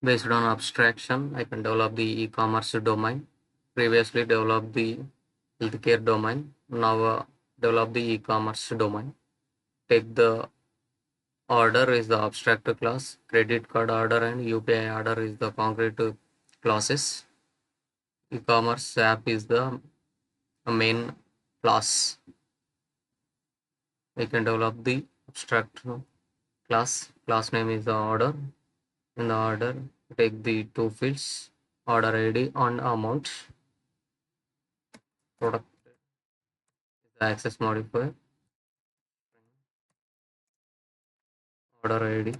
Based on abstraction, I can develop the e-commerce domain. Previously developed the healthcare domain. Now develop the e-commerce domain. Take the order is the abstract class. Credit card order and UPI order is the concrete classes. E-commerce app is the main class. We can develop the abstract class. Class name is the order. In the order, take the two fields, order ID and amount. Product is the access modifier. Order ID.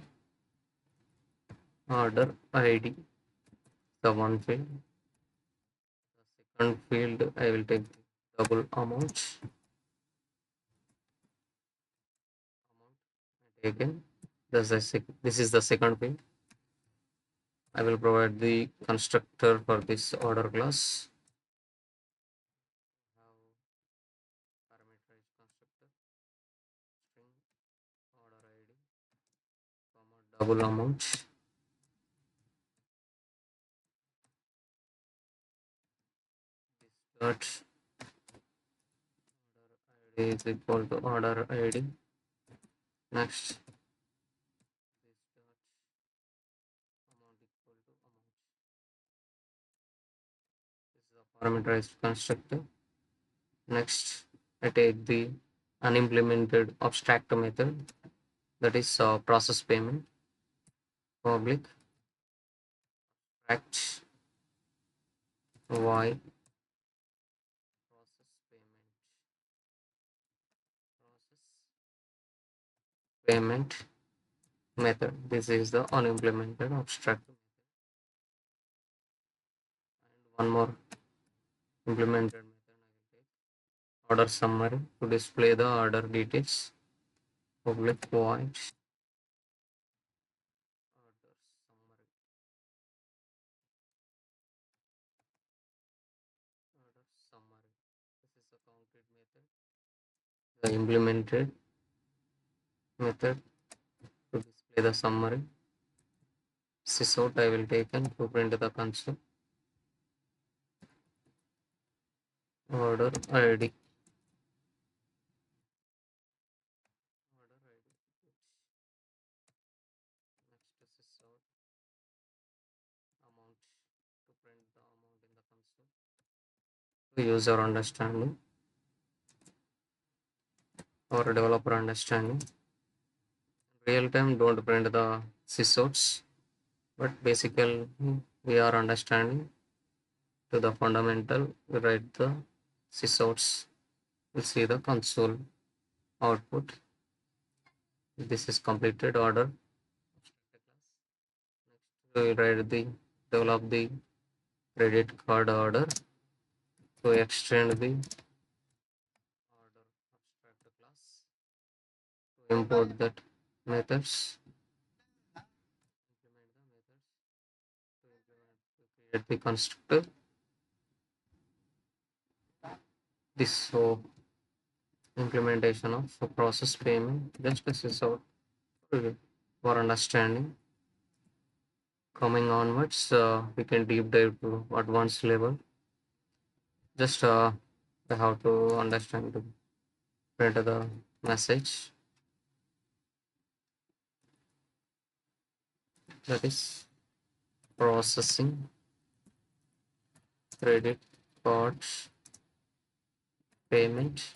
Order ID. The one field. The second field, I will take the double amount. Taken. This is the second field. I will provide the constructor for this order class. Parameterized constructor. String order ID, comma double amount. This dot order ID is equal to order ID. Next, this dot amount equal to amount. This is a parameterized constructor. Next, I take the unimplemented abstract method, that is process payment. Public abstract y process payment method. This is the unimplemented abstract method. And one more implemented method I will take. Order summary to display the order details. Public void order summary. Order summary. This is a concrete method. The implemented method to display the summary. Sysout I will take and to print the console. Order ID. Order ID. Next sysout amount to print the amount in the console. To user understanding or developer understanding. Real time don't print the sysouts, but basically we are understanding to the fundamental. We write the sysouts. We see the console output. This is completed order. Next we will write the develop the credit card order to extend the order abstract class to import that methods. Implement the methods to create the constructor. This so implementation of process payment. Just this is our for understanding. Coming onwards, we can deep dive to advanced level. Just we have to understand to print the message, that is processing credit card payment.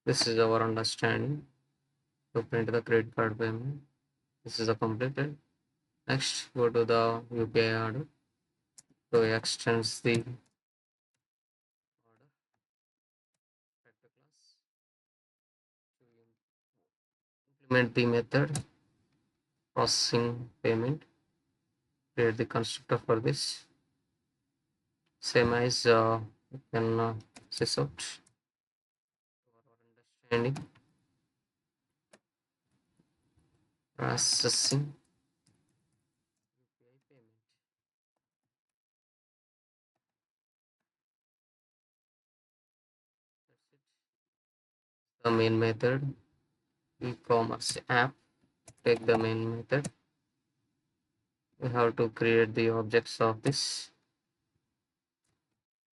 This is our understanding to print the credit card payment. This is a completed. Next, go to the UPI order to extend the order vector class to implement the method processing payment. Create the constructor for this. Same as you can sys out for our understanding. Processing UPI payment. That's it. The main method e-commerce app. Take the main method. we have to create the objects of this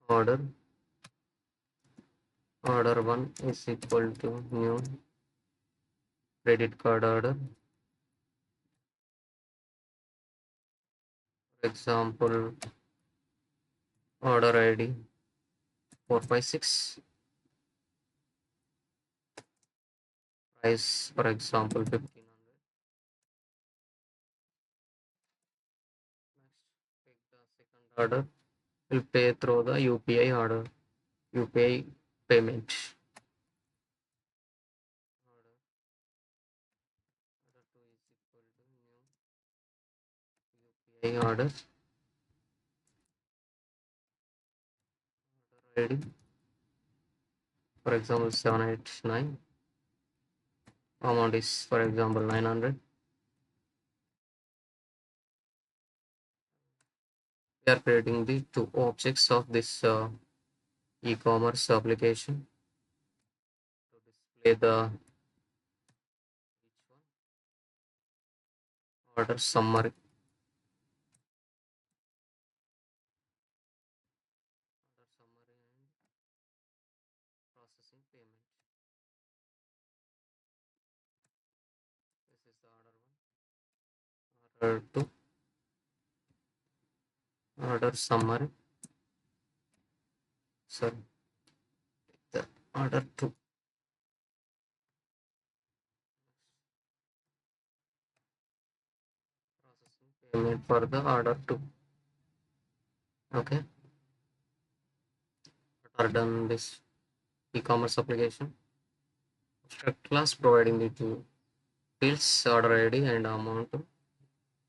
order. Order 1 is equal to new credit card order. For example, order ID 456, price for example 1500. Next, take the second order. We'll pay through the UPI order, UPI payment. Order 2 is equal to new UPI order. Order ID for example 789. Amount is for example 900. We are creating the two objects of this e-commerce application to display the order summary. Order summary and processing payment. This is the order 1. Order 2. Order summary. Sorry, the order 2. Processing payment for the order 2. Okay. What are done this e-commerce application? Abstract class providing the two fields order ID and amount.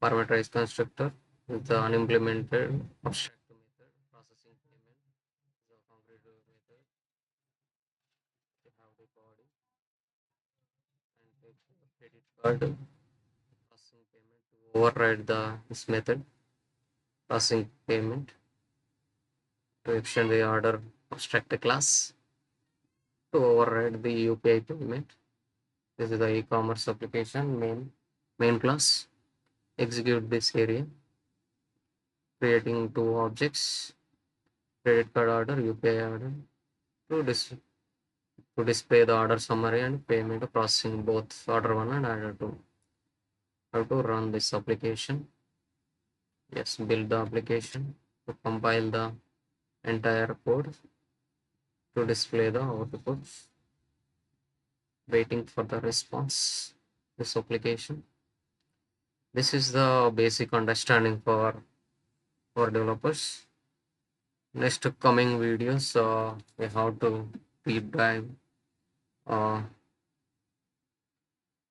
Parameterized constructor with the unimplemented abstract method. Processing payment is a concrete method. You have the body and take the credit card processing payment to override this method processing payment to extend the order abstract class to override the UPI payment. This is the e-commerce application main class. Execute this area, creating two objects, credit card order, UPI order, to, to display the order summary and payment processing both order 1 and order 2. How to run this application? Yes, build the application to compile the entire code to display the output. Waiting for the response. This application. This is the basic understanding for developers. Next coming videos, we have to deep dive uh,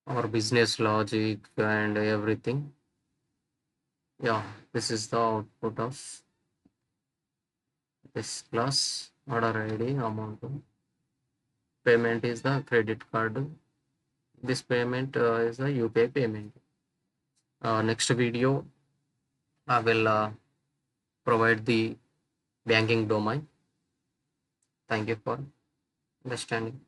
our business logic and everything. Yeah, this is the output of this class. Order ID amount. Payment is the credit card. This payment is the UPI payment. Next video, I will provide the banking domain. Thank you for understanding.